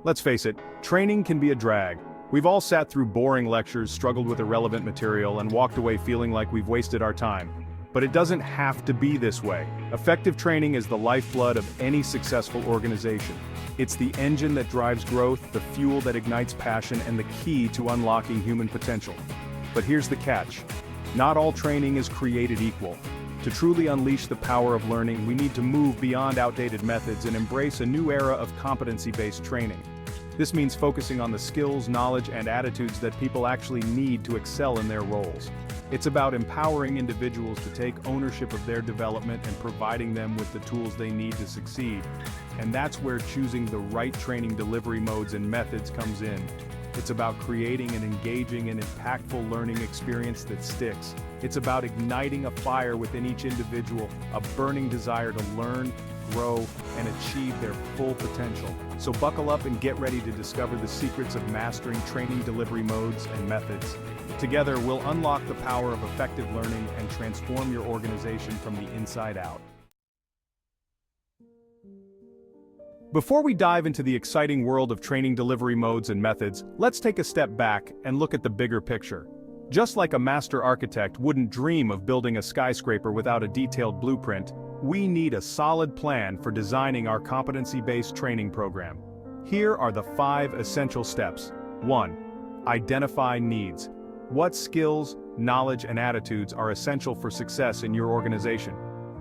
Let's face it, training can be a drag. We've all sat through boring lectures, struggled with irrelevant material, and walked away feeling like we've wasted our time. But it doesn't have to be this way. Effective training is the lifeblood of any successful organization. It's the engine that drives growth, the fuel that ignites passion, and the key to unlocking human potential. But here's the catch. Not all training is created equal. To truly unleash the power of learning, we need to move beyond outdated methods and embrace a new era of competency-based training. This means focusing on the skills, knowledge, and attitudes that people actually need to excel in their roles. It's about empowering individuals to take ownership of their development and providing them with the tools they need to succeed. And that's where choosing the right training delivery modes and methods comes in. It's about creating an engaging and impactful learning experience that sticks. It's about igniting a fire within each individual, a burning desire to learn, grow, and achieve their full potential. So buckle up and get ready to discover the secrets of mastering training delivery modes and methods. Together, we'll unlock the power of effective learning and transform your organization from the inside out. Before we dive into the exciting world of training delivery modes and methods, let's take a step back and look at the bigger picture. Just like a master architect wouldn't dream of building a skyscraper without a detailed blueprint, we need a solid plan for designing our competency-based training program. Here are the 5 essential steps. 1. Identify needs. What skills, knowledge, and attitudes are essential for success in your organization?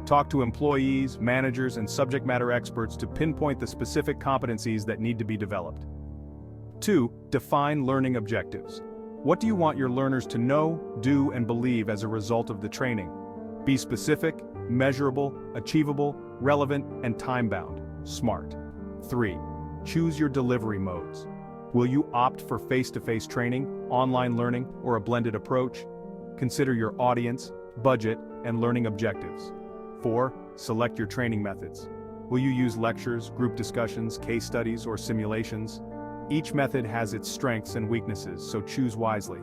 Talk to employees, managers, and subject matter experts to pinpoint the specific competencies that need to be developed. 2. Define learning objectives. What do you want your learners to know, do, and believe as a result of the training? Be specific, measurable, achievable, relevant, and time-bound. SMART. 3. Choose your delivery modes. Will you opt for face-to-face training, online learning, or a blended approach? Consider your audience, budget, and learning objectives. 4. Select your training methods. Will you use lectures, group discussions, case studies, or simulations? Each method has its strengths and weaknesses, so choose wisely.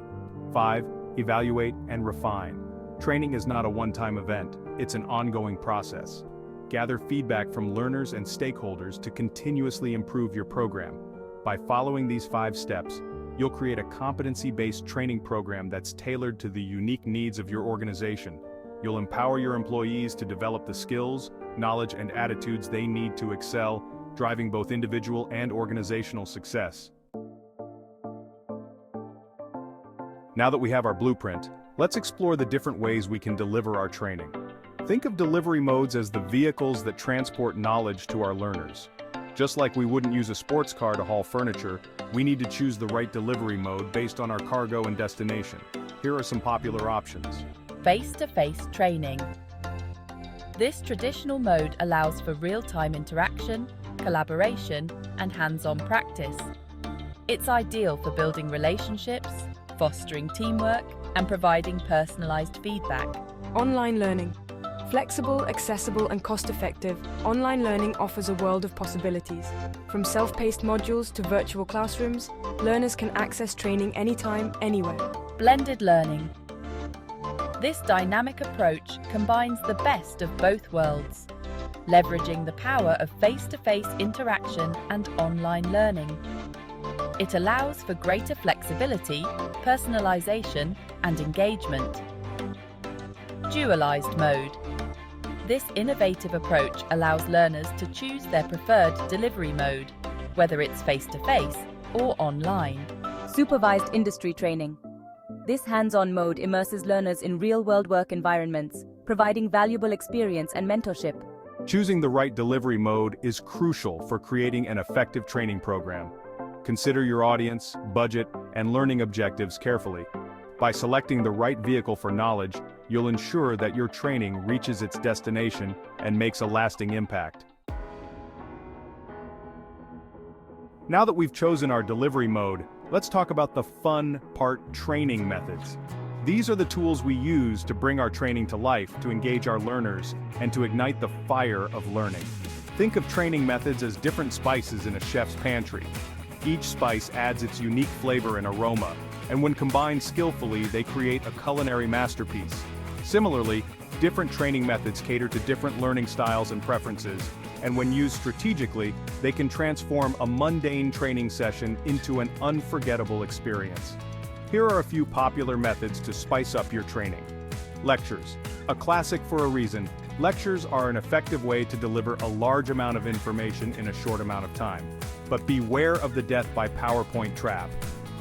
5. Evaluate and refine. Training is not a one-time event, it's an ongoing process. Gather feedback from learners and stakeholders to continuously improve your program. By following these 5 steps, you'll create a competency-based training program that's tailored to the unique needs of your organization. You'll empower your employees to develop the skills, knowledge, and attitudes they need to excel, driving both individual and organizational success. Now that we have our blueprint, let's explore the different ways we can deliver our training. Think of delivery modes as the vehicles that transport knowledge to our learners. Just like we wouldn't use a sports car to haul furniture, we need to choose the right delivery mode based on our cargo and destination. Here are some popular options. Face-to-face training. This traditional mode allows for real-time interaction, collaboration, and hands-on practice. It's ideal for building relationships, fostering teamwork, and providing personalized feedback. Online learning. Flexible, accessible, and cost-effective, online learning offers a world of possibilities. From self-paced modules to virtual classrooms, learners can access training anytime, anywhere. Blended learning. This dynamic approach combines the best of both worlds, leveraging the power of face-to-face interaction and online learning. It allows for greater flexibility, personalization, and engagement. Dualized mode. This innovative approach allows learners to choose their preferred delivery mode, whether it's face-to-face or online. Supervised industry training. This hands-on mode immerses learners in real-world work environments, providing valuable experience and mentorship. Choosing the right delivery mode is crucial for creating an effective training program. Consider your audience, budget, and learning objectives carefully. By selecting the right vehicle for knowledge, you'll ensure that your training reaches its destination and makes a lasting impact. Now that we've chosen our delivery mode, let's talk about the fun part: training methods. These are the tools we use to bring our training to life, to engage our learners, and to ignite the fire of learning. Think of training methods as different spices in a chef's pantry. Each spice adds its unique flavor and aroma, and when combined skillfully, they create a culinary masterpiece. Similarly, different training methods cater to different learning styles and preferences, and when used strategically, they can transform a mundane training session into an unforgettable experience. Here are a few popular methods to spice up your training. Lectures. A classic for a reason, lectures are an effective way to deliver a large amount of information in a short amount of time. But beware of the death by PowerPoint trap.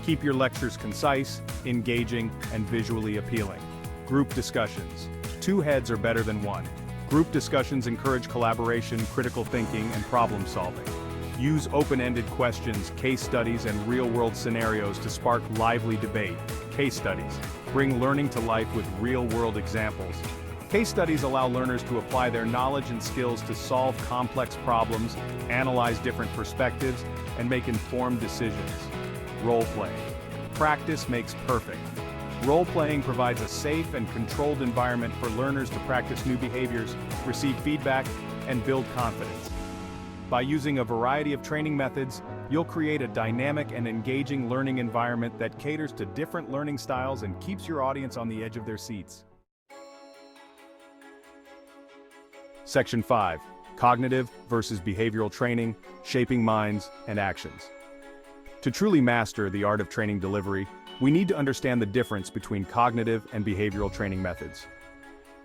Keep your lectures concise, engaging, and visually appealing. Group discussions. 2 heads are better than 1. Group discussions encourage collaboration, critical thinking, and problem solving. Use open-ended questions, case studies, and real-world scenarios to spark lively debate. Case studies. Bring learning to life with real-world examples. Case studies allow learners to apply their knowledge and skills to solve complex problems, analyze different perspectives, and make informed decisions. Role-playing. Practice makes perfect. Role-playing provides a safe and controlled environment for learners to practice new behaviors, receive feedback, and build confidence. By using a variety of training methods, you'll create a dynamic and engaging learning environment that caters to different learning styles and keeps your audience on the edge of their seats. Section 5. Cognitive versus behavioral training, shaping minds and actions. To truly master the art of training delivery, we need to understand the difference between cognitive and behavioral training methods.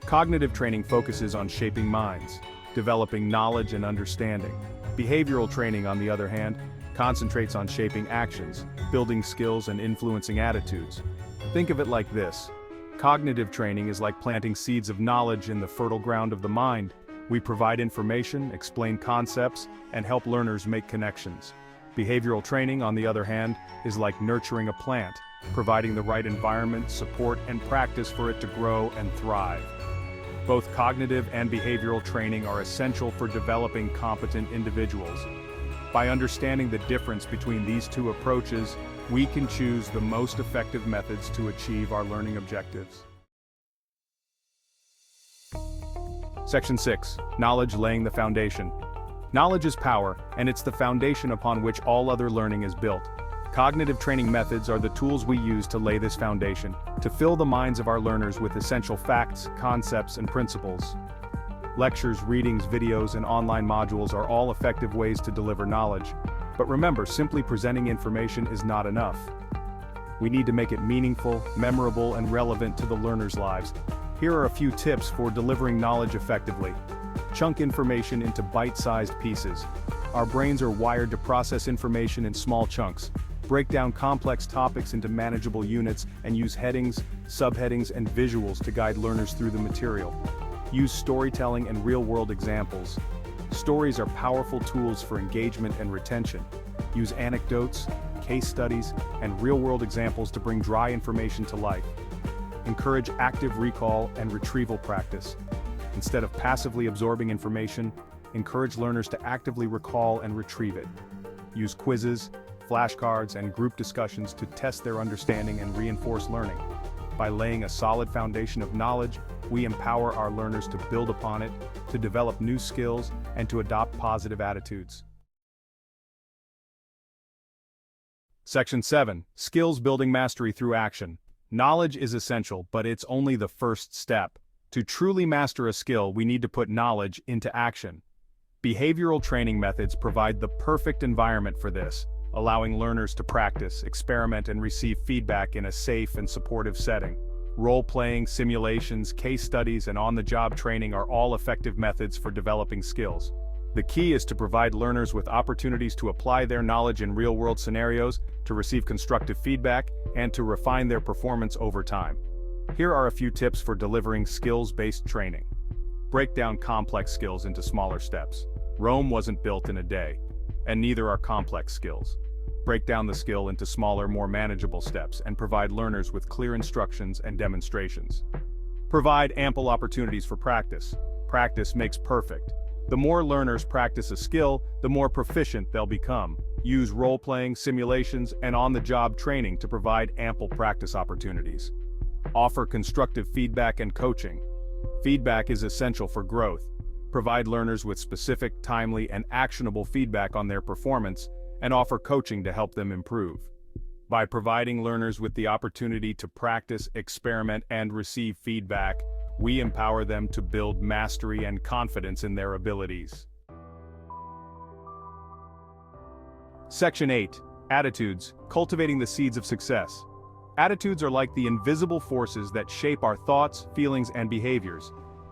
Cognitive training focuses on shaping minds, developing knowledge and understanding. Behavioral training, on the other hand, concentrates on shaping actions, building skills, and influencing attitudes. Think of it like this. Cognitive training is like planting seeds of knowledge in the fertile ground of the mind. We provide information, explain concepts, and help learners make connections. Behavioral training, on the other hand, is like nurturing a plant, providing the right environment, support, and practice for it to grow and thrive. Both cognitive and behavioral training are essential for developing competent individuals. By understanding the difference between these two approaches, we can choose the most effective methods to achieve our learning objectives. Section 6. Knowledge laying the foundation. Knowledge is power, and it's the foundation upon which all other learning is built. Cognitive training methods are the tools we use to lay this foundation, to fill the minds of our learners with essential facts, concepts, and principles. Lectures, readings, videos, and online modules are all effective ways to deliver knowledge. But remember, simply presenting information is not enough. We need to make it meaningful, memorable, and relevant to the learners' lives. Here are a few tips for delivering knowledge effectively. Chunk information into bite-sized pieces. Our brains are wired to process information in small chunks. Break down complex topics into manageable units and use headings, subheadings, and visuals to guide learners through the material. Use storytelling and real-world examples. Stories are powerful tools for engagement and retention. Use anecdotes, case studies, and real-world examples to bring dry information to life. Encourage active recall and retrieval practice. Instead of passively absorbing information, encourage learners to actively recall and retrieve it. Use quizzes, flashcards, and group discussions to test their understanding and reinforce learning. By laying a solid foundation of knowledge, we empower our learners to build upon it, to develop new skills, and to adopt positive attitudes. Section 7. Skills building mastery through action. Knowledge is essential, but it's only the first step. To truly master a skill, we need to put knowledge into action. Behavioral training methods provide the perfect environment for this, allowing learners to practice, experiment, and receive feedback in a safe and supportive setting. Role-playing, simulations, case studies, and on-the-job training are all effective methods for developing skills. The key is to provide learners with opportunities to apply their knowledge in real-world scenarios, to receive constructive feedback, and to refine their performance over time. Here are a few tips for delivering skills-based training. Break down complex skills into smaller steps. Rome wasn't built in a day, and neither are complex skills. Break down the skill into smaller, more manageable steps and provide learners with clear instructions and demonstrations. Provide ample opportunities for practice. Practice makes perfect. The more learners practice a skill, the more proficient they'll become. Use role-playing, simulations, and on-the-job training to provide ample practice opportunities. Offer constructive feedback and coaching. Feedback is essential for growth. Provide learners with specific, timely, and actionable feedback on their performance, and offer coaching to help them improve. By providing learners with the opportunity to practice, experiment, and receive feedback, we empower them to build mastery and confidence in their abilities. Section 8. Attitudes, cultivating the seeds of success. Attitudes are like the invisible forces that shape our thoughts, feelings, and behaviors.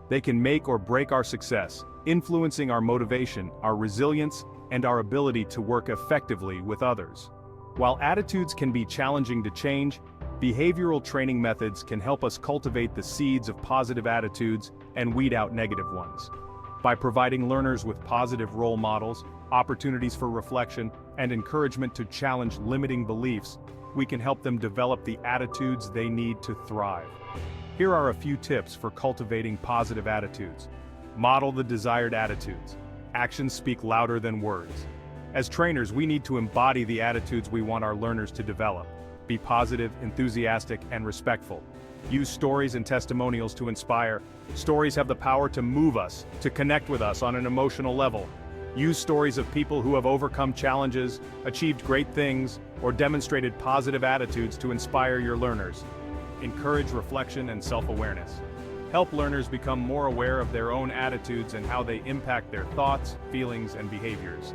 They can make or break our success, influencing our motivation, our resilience, and our ability to work effectively with others. While attitudes can be challenging to change, behavioral training methods can help us cultivate the seeds of positive attitudes and weed out negative ones. By providing learners with positive role models, opportunities for reflection, and encouragement to challenge limiting beliefs, we can help them develop the attitudes they need to thrive. Here are a few tips for cultivating positive attitudes. Model the desired attitudes. Actions speak louder than words. As trainers, we need to embody the attitudes we want our learners to develop. Be positive, enthusiastic, and respectful. Use stories and testimonials to inspire. Stories have the power to move us, to connect with us on an emotional level. Use stories of people who have overcome challenges, achieved great things, or demonstrated positive attitudes to inspire your learners. Encourage reflection and self-awareness. Help learners become more aware of their own attitudes and how they impact their thoughts, feelings, and behaviors.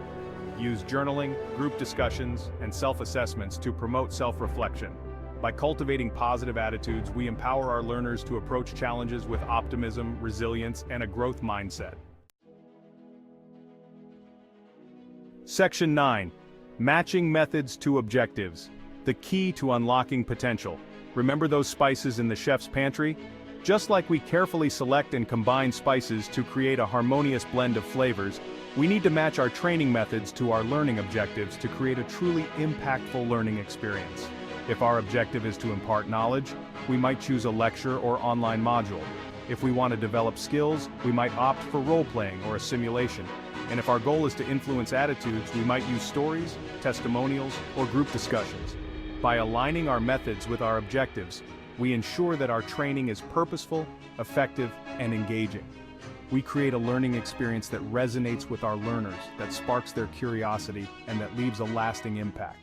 Use journaling, group discussions, and self-assessments to promote self-reflection. By cultivating positive attitudes, we empower our learners to approach challenges with optimism, resilience, and a growth mindset. Section 9. Matching methods to objectives. The key to unlocking potential. Remember those spices in the chef's pantry? Just like we carefully select and combine spices to create a harmonious blend of flavors, we need to match our training methods to our learning objectives to create a truly impactful learning experience. If our objective is to impart knowledge, we might choose a lecture or online module. If we want to develop skills, we might opt for role-playing or a simulation. And if our goal is to influence attitudes, we might use stories, testimonials, or group discussions. By aligning our methods with our objectives, we ensure that our training is purposeful, effective, and engaging. We create a learning experience that resonates with our learners, that sparks their curiosity, and that leaves a lasting impact.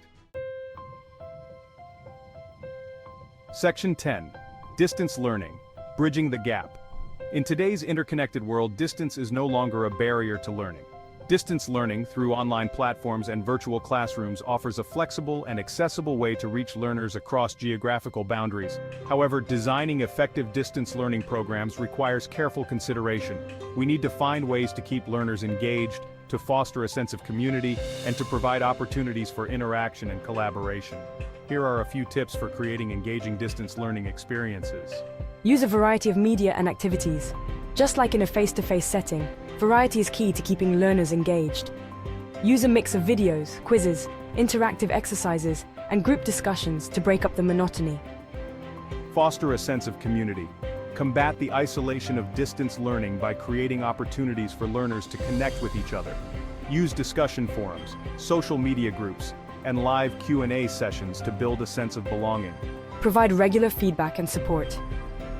Section 10. Distance learning. Bridging the gap. In today's interconnected world, distance is no longer a barrier to learning. Distance learning through online platforms and virtual classrooms offers a flexible and accessible way to reach learners across geographical boundaries. However, designing effective distance learning programs requires careful consideration. We need to find ways to keep learners engaged, to foster a sense of community, and to provide opportunities for interaction and collaboration. Here are a few tips for creating engaging distance learning experiences. Use a variety of media and activities. Just like in a face-to-face setting, variety is key to keeping learners engaged. Use a mix of videos, quizzes, interactive exercises, and group discussions to break up the monotony. Foster a sense of community. Combat the isolation of distance learning by creating opportunities for learners to connect with each other. Use discussion forums, social media groups, and live Q&A sessions to build a sense of belonging. Provide regular feedback and support.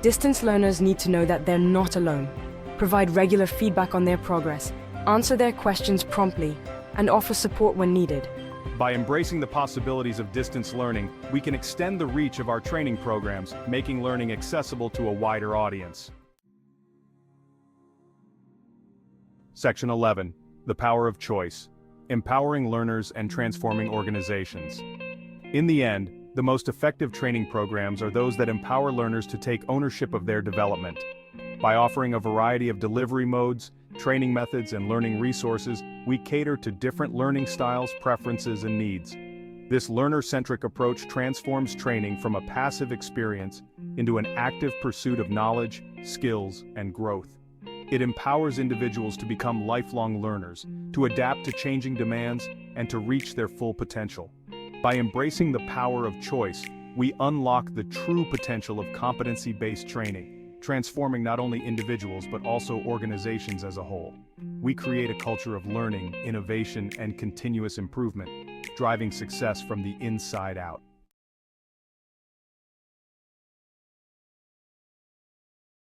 Distance learners need to know that they're not alone. Provide regular feedback on their progress, answer their questions promptly, and offer support when needed. By embracing the possibilities of distance learning, we can extend the reach of our training programs, making learning accessible to a wider audience. Section 11. The power of choice. Empowering learners and transforming organizations. In the end, the most effective training programs are those that empower learners to take ownership of their development. By offering a variety of delivery modes, training methods, and learning resources, we cater to different learning styles, preferences, and needs. This learner-centric approach transforms training from a passive experience into an active pursuit of knowledge, skills, and growth. It empowers individuals to become lifelong learners, to adapt to changing demands, and to reach their full potential. By embracing the power of choice, we unlock the true potential of competency-based training, transforming not only individuals but also organizations as a whole. We create a culture of learning, innovation, and continuous improvement, driving success from the inside out.